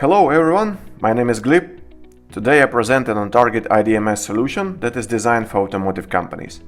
Hello everyone, my name is Gleb. Today I present an OntargIT IDMS solution that is designed for automotive companies.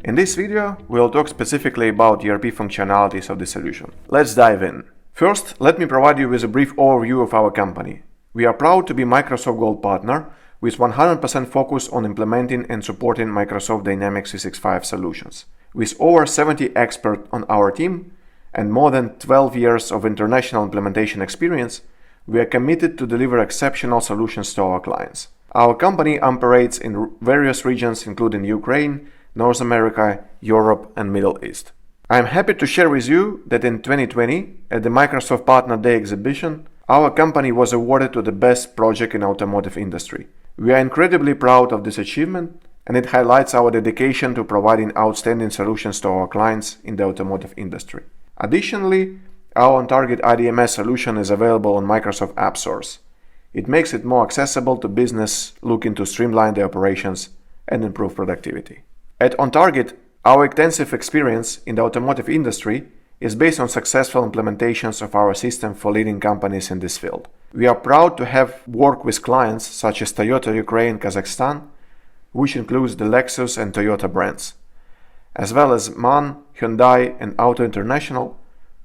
In this video, we'll talk specifically about ERP functionalities of the solution. Let's dive in. First, let me provide you with a brief overview of our company. We are proud to be Microsoft Gold Partner with 100% focus on implementing and supporting Microsoft Dynamics 365 solutions. With over 70 experts on our team and more than 12 years of international implementation experience, we are committed to deliver exceptional solutions to our clients. Our company operates in various regions including Ukraine, North America, Europe, and Middle East. I am happy to share with you that in 2020, at the Microsoft Partner Day exhibition, our company was awarded to the best project in automotive industry. We are incredibly proud of this achievement, and it highlights our dedication to providing outstanding solutions to our clients in the automotive industry. Additionally, our OntargIT IDMS solution is available on Microsoft App Stores. It makes it more accessible to business looking to streamline their operations and improve productivity. At OntargIT, our extensive experience in the automotive industry is based on successful implementations of our system for leading companies in this field. We are proud to have worked with clients such as Toyota Ukraine, Kazakhstan, which includes the Lexus and Toyota brands, as well as MAN, Hyundai, and Auto International,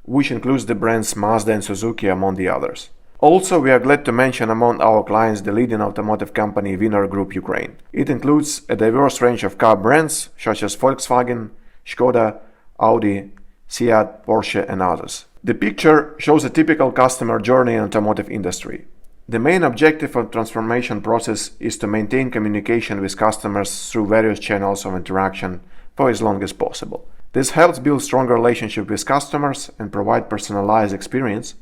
which includes the brands Mazda and Suzuki among the others. Also, we are glad to mention among our clients the leading automotive company Winner Group Ukraine. It includes a diverse range of car brands such as Volkswagen, Skoda, Audi, Seat, Porsche, and others. The picture shows a typical customer journey in automotive industry. The main objective of transformation process is to maintain communication with customers through various channels of interaction for as long as possible. This helps build stronger relationships with customers and provide personalized experience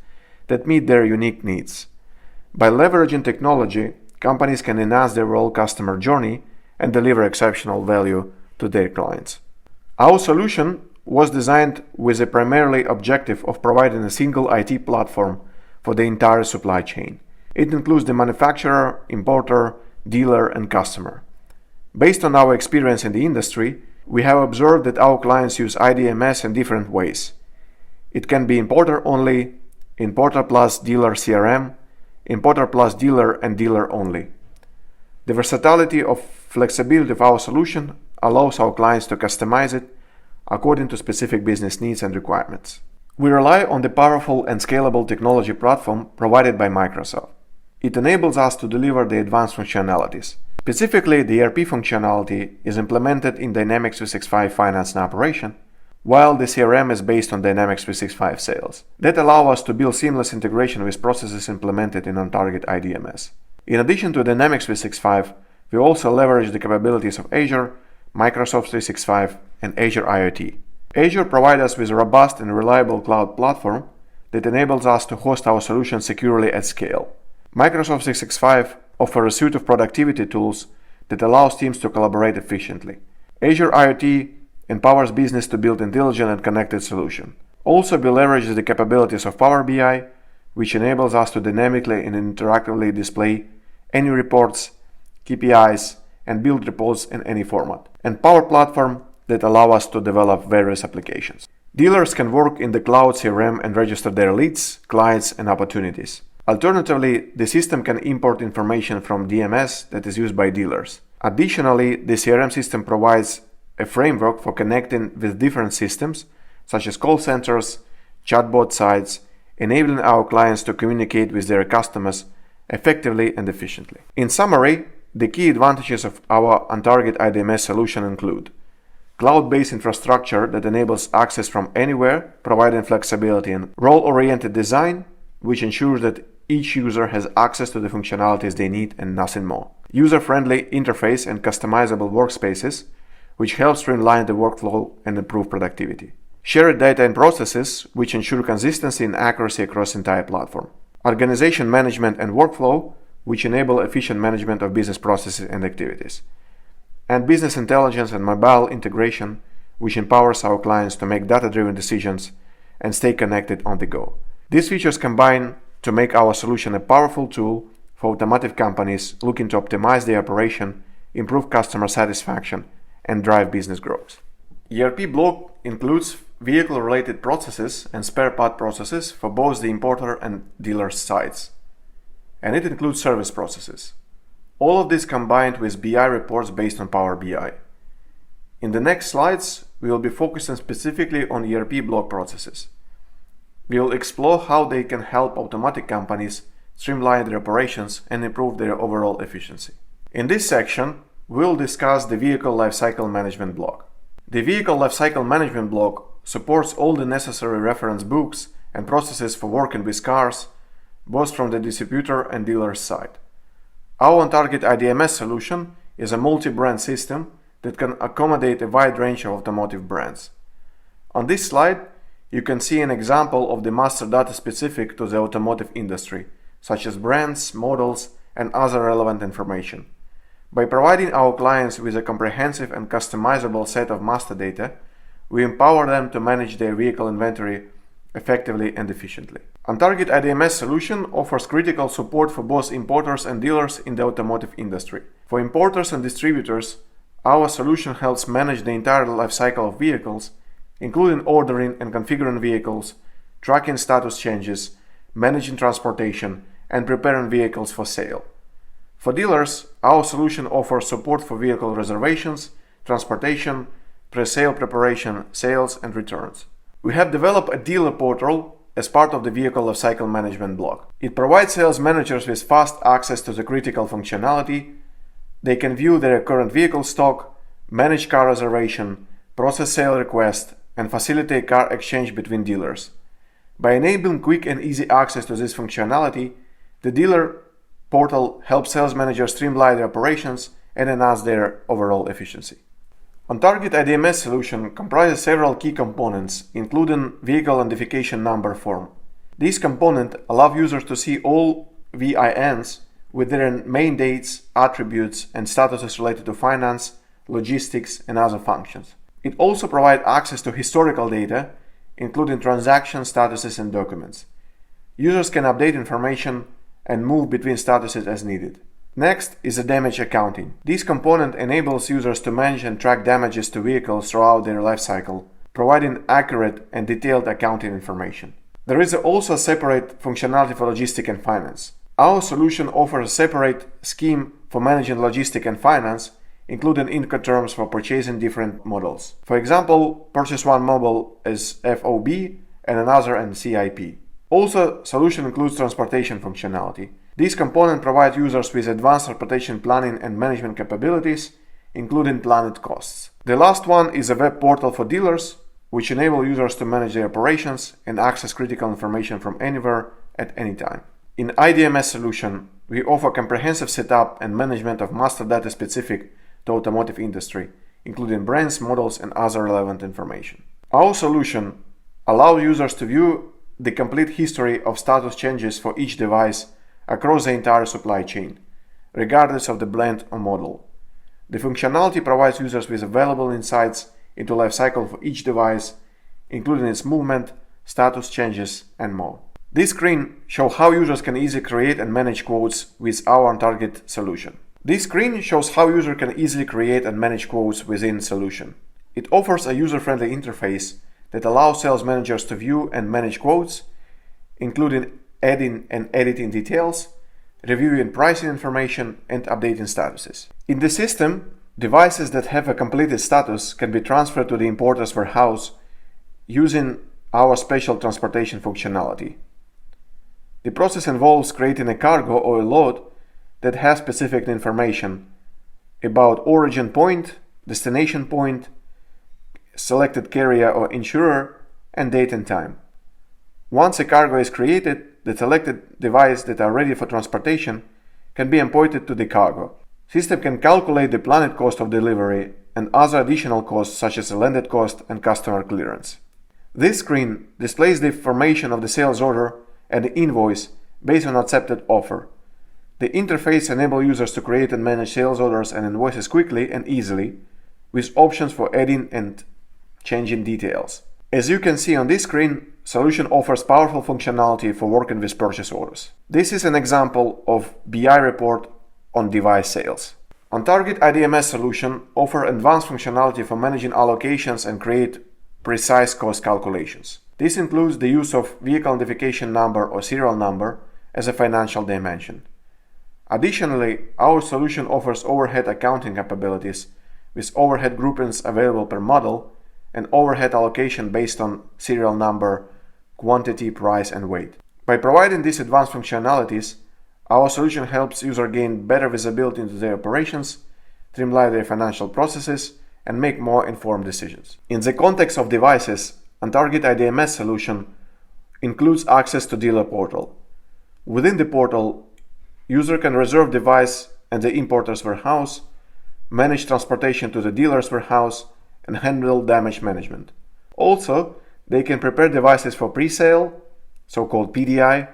that meet their unique needs. By leveraging technology, companies can enhance their overall customer journey and deliver exceptional value to their clients. Our solution was designed with a primarily objective of providing a single IT platform for the entire supply chain. It includes the manufacturer, importer, dealer, and customer. Based on our experience in the industry, we have observed that our clients use IDMS in different ways. It can be importer only, importer plus dealer CRM, importer plus dealer, and dealer only. The versatility of flexibility of our solution allows our clients to customize it according to specific business needs and requirements. We rely on the powerful and scalable technology platform provided by Microsoft. It enables us to deliver the advanced functionalities. Specifically, the ERP functionality is implemented in Dynamics 365 Finance and Operation, while the CRM is based on Dynamics 365 Sales. That allows us to build seamless integration with processes implemented in OntargIT IDMS. In addition to Dynamics 365, we also leverage the capabilities of Azure, Microsoft 365, and Azure IoT. Azure provides us with a robust and reliable cloud platform that enables us to host our solutions securely at scale. Microsoft 365 offers a suite of productivity tools that allows teams to collaborate efficiently. Azure IoT empowers business to build intelligent and connected solutions. Also, we leverage the capabilities of Power BI, which enables us to dynamically and interactively display any reports, KPIs, and build reports in any format. And Power Platform that allow us to develop various applications. Dealers can work in the cloud CRM and register their leads, clients, and opportunities. Alternatively, the system can import information from DMS that is used by dealers. Additionally, the CRM system provides a framework for connecting with different systems, such as call centers, chatbot sites, enabling our clients to communicate with their customers effectively and efficiently. In summary, the key advantages of our OntargIT IDMS solution include cloud-based infrastructure that enables access from anywhere, providing flexibility, and role-oriented design, which ensures that each user has access to the functionalities they need and nothing more. User-friendly interface and customizable workspaces, which help streamline the workflow and improve productivity. Shared data and processes, which ensure consistency and accuracy across the entire platform. Organization management and workflow, which enable efficient management of business processes and activities. And business intelligence and mobile integration, which empowers our clients to make data-driven decisions and stay connected on the go. These features combine to make our solution a powerful tool for automotive companies looking to optimize their operation, improve customer satisfaction, and drive business growth. ERP block includes vehicle-related processes and spare part processes for both the importer and dealer sides. and it includes service processes. All of this combined with BI reports based on Power BI. In the next slides, we will be focusing specifically on ERP block processes. We will explore how they can help automotive companies streamline their operations and improve their overall efficiency. In this section, we will discuss the Vehicle Lifecycle Management block. The Vehicle Lifecycle Management block supports all the necessary reference books and processes for working with cars, both from the distributor and dealer's side. Our OntargIT IDMS solution is a multi-brand system that can accommodate a wide range of automotive brands. On this slide, you can see an example of the master data specific to the automotive industry, such as brands, models, and other relevant information. By providing our clients with a comprehensive and customizable set of master data, we empower them to manage their vehicle inventory effectively and efficiently. OntargIT IDMS solution offers critical support for both importers and dealers in the automotive industry. For importers and distributors, our solution helps manage the entire life cycle of vehicles, including ordering and configuring vehicles, tracking status changes, managing transportation, and preparing vehicles for sale. For dealers, our solution offers support for vehicle reservations, transportation, pre-sale preparation, sales, and returns. We have developed a dealer portal as part of the Vehicle Lifecycle Management block. It provides sales managers with fast access to the critical functionality. They can view their current vehicle stock, manage car reservation, process sale request, and facilitate car exchange between dealers. By enabling quick and easy access to this functionality, the dealer portal helps sales managers streamline their operations and enhance their overall efficiency. OntargIT IDMS solution comprises several key components, including Vehicle Identification Number form. These components allow users to see all VINs with their main dates, attributes, and statuses related to finance, logistics, and other functions. It also provides access to historical data, including transaction statuses and documents. Users can update information and move between statuses as needed. Next is the damage accounting. This component enables users to manage and track damages to vehicles throughout their life cycle, providing accurate and detailed accounting information. There is also a separate functionality for logistics and finance. Our solution offers a separate scheme for managing logistics and finance, including Incoterms for purchasing different models. For example, purchase one model as FOB and another as CIP. Also, solution includes transportation functionality. This component provides users with advanced transportation planning and management capabilities, including planned costs. The last one is a web portal for dealers, which enable users to manage their operations and access critical information from anywhere at any time. In IDMS solution, we offer comprehensive setup and management of master data specific to automotive industry, including brands, models, and other relevant information. Our solution allows users to view the complete history of status changes for each device across the entire supply chain, regardless of the blend or model. The functionality provides users with valuable insights into life cycle for each device, including its movement, status changes, and more. This screen shows how users can easily create and manage quotes with our OntargIT solution. This screen shows how users can easily create and manage quotes within solution. It offers a user-friendly interface that allows sales managers to view and manage quotes, including adding and editing details, reviewing pricing information, and updating statuses. In the system, devices that have a completed status can be transferred to the importer's warehouse using our special transportation functionality. The process involves creating a cargo or a load that has specific information about origin point, destination point, selected carrier or insurer, and date and time. Once a cargo is created, the selected devices that are ready for transportation can be imported to the cargo. System can calculate the planned cost of delivery and other additional costs such as the landed cost and customer clearance. This screen displays the information of the sales order and the invoice based on accepted offer. The interface enables users to create and manage sales orders and invoices quickly and easily, with options for adding and changing details. As you can see on this screen, solution offers powerful functionality for working with purchase orders. This is an example of BI report on device sales. OntargIT IDMS solution offers advanced functionality for managing allocations and create precise cost calculations. This includes the use of vehicle identification number or serial number as a financial dimension. Additionally, our solution offers overhead accounting capabilities with overhead groupings available per model and overhead allocation based on serial number, quantity, price, and weight. By providing these advanced functionalities, our solution helps users gain better visibility into their operations, streamline their financial processes, and make more informed decisions. In the context of devices, OntargIT IDMS solution includes access to dealer portal. Within the portal, user can reserve device at the importer's warehouse, manage transportation to the dealer's warehouse, and handle damage management. Also, they can prepare devices for pre-sale, so-called PDI,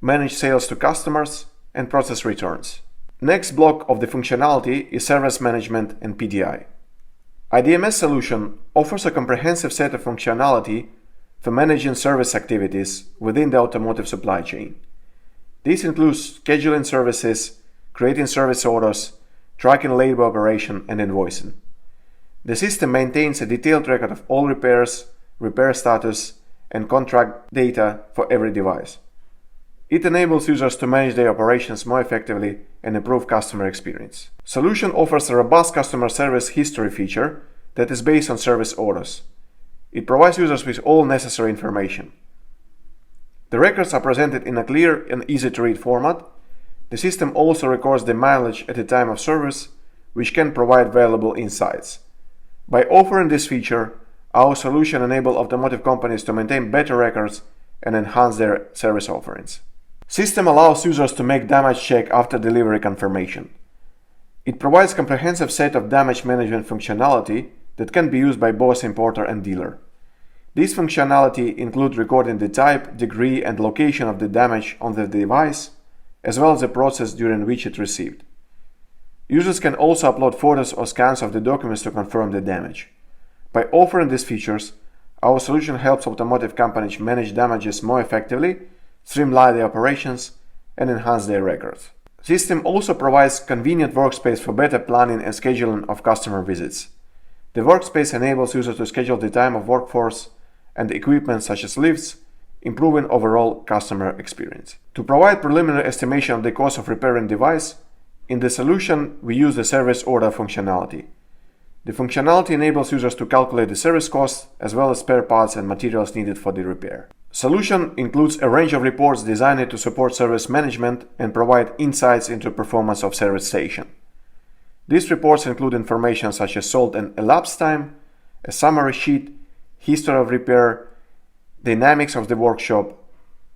manage sales to customers, and process returns. Next block of the functionality is service management and PDI. IDMS solution offers a comprehensive set of functionality for managing service activities within the automotive supply chain. This includes scheduling services, creating service orders, tracking labor operation, and invoicing. The system maintains a detailed record of all repairs, repair status, and contract data for every device. It enables users to manage their operations more effectively and improve customer experience. Solution offers a robust customer service history feature that is based on service orders. It provides users with all necessary information. The records are presented in a clear and easy-to-read format. The system also records the mileage at the time of service, which can provide valuable insights. By offering this feature, our solution enables automotive companies to maintain better records and enhance their service offerings. System allows users to make damage check after delivery confirmation. It provides a comprehensive set of damage management functionality that can be used by both importer and dealer. This functionality includes recording the type, degree, and location of the damage on the device, as well as the process during which it received. Users can also upload photos or scans of the documents to confirm the damage. By offering these features, our solution helps automotive companies manage damages more effectively, streamline their operations, and enhance their records. The system also provides convenient workspace for better planning and scheduling of customer visits. The workspace enables users to schedule the time of workforce and equipment such as lifts, improving overall customer experience. To provide preliminary estimation of the cost of repairing device, in the solution we use the service order functionality. The functionality enables users to calculate the service costs as well as spare parts and materials needed for the repair. Solution includes a range of reports designed to support service management and provide insights into performance of service station. These reports include information such as sold and elapsed time, a summary sheet, history of repair, dynamics of the workshop,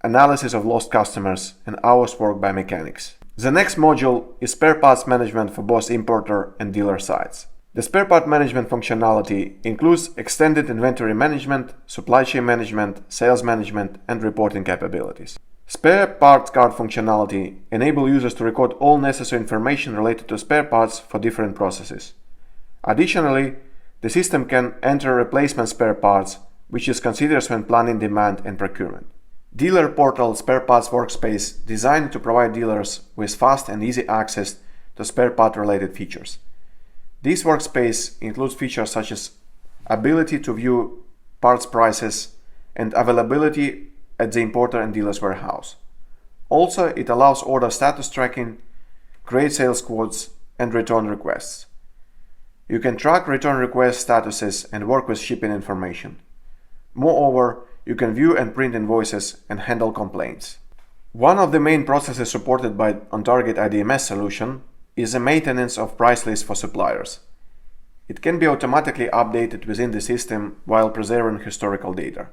analysis of lost customers, and hours worked by mechanics. The next module is spare parts management for both importer and dealer sides. The spare part management functionality includes extended inventory management, supply chain management, sales management, and reporting capabilities. Spare parts card functionality enables users to record all necessary information related to spare parts for different processes. Additionally, the system can enter replacement spare parts, which is considered when planning demand and procurement. Dealer portal spare parts workspace designed to provide dealers with fast and easy access to spare part related features. This workspace includes features such as ability to view parts prices and availability at the importer and dealer's warehouse. Also, it allows order status tracking, create sales quotes, and return requests. You can track return request statuses and work with shipping information. Moreover, you can view and print invoices and handle complaints. One of the main processes supported by OntargIT IDMS solution is the maintenance of price lists for suppliers. It can be automatically updated within the system while preserving historical data.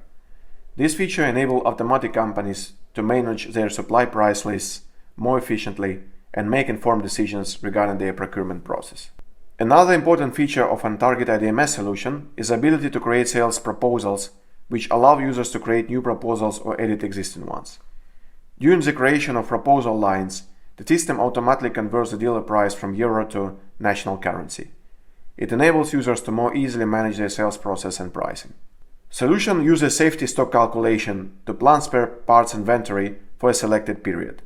This feature enables automotive companies to manage their supply price lists more efficiently and make informed decisions regarding their procurement process. Another important feature of OntargIT IDMS solution is the ability to create sales proposals, which allow users to create new proposals or edit existing ones. During the creation of proposal lines, the system automatically converts the dealer price from euro to national currency. It enables users to more easily manage their sales process and pricing. Solution uses safety stock calculation to plan spare parts inventory for a selected period.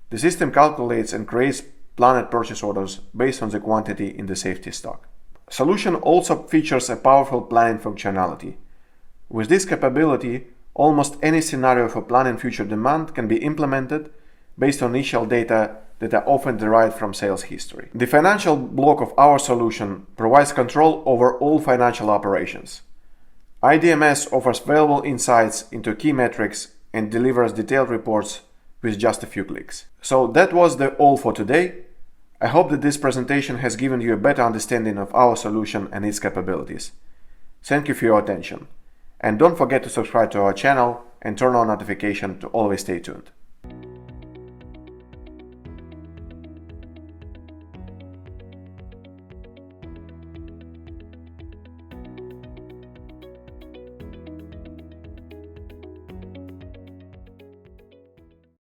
The system calculates and creates planned purchase orders based on the quantity in the safety stock. Solution also features a powerful planning functionality. With this capability, almost any scenario for planning future demand can be implemented, based on initial data that are often derived from sales history. The financial block of our solution provides control over all financial operations. IDMS offers valuable insights into key metrics and delivers detailed reports with just a few clicks. So that was all for today. I hope that this presentation has given you a better understanding of our solution and its capabilities. Thank you for your attention. And don't forget to subscribe to our channel and turn on notifications to always stay tuned.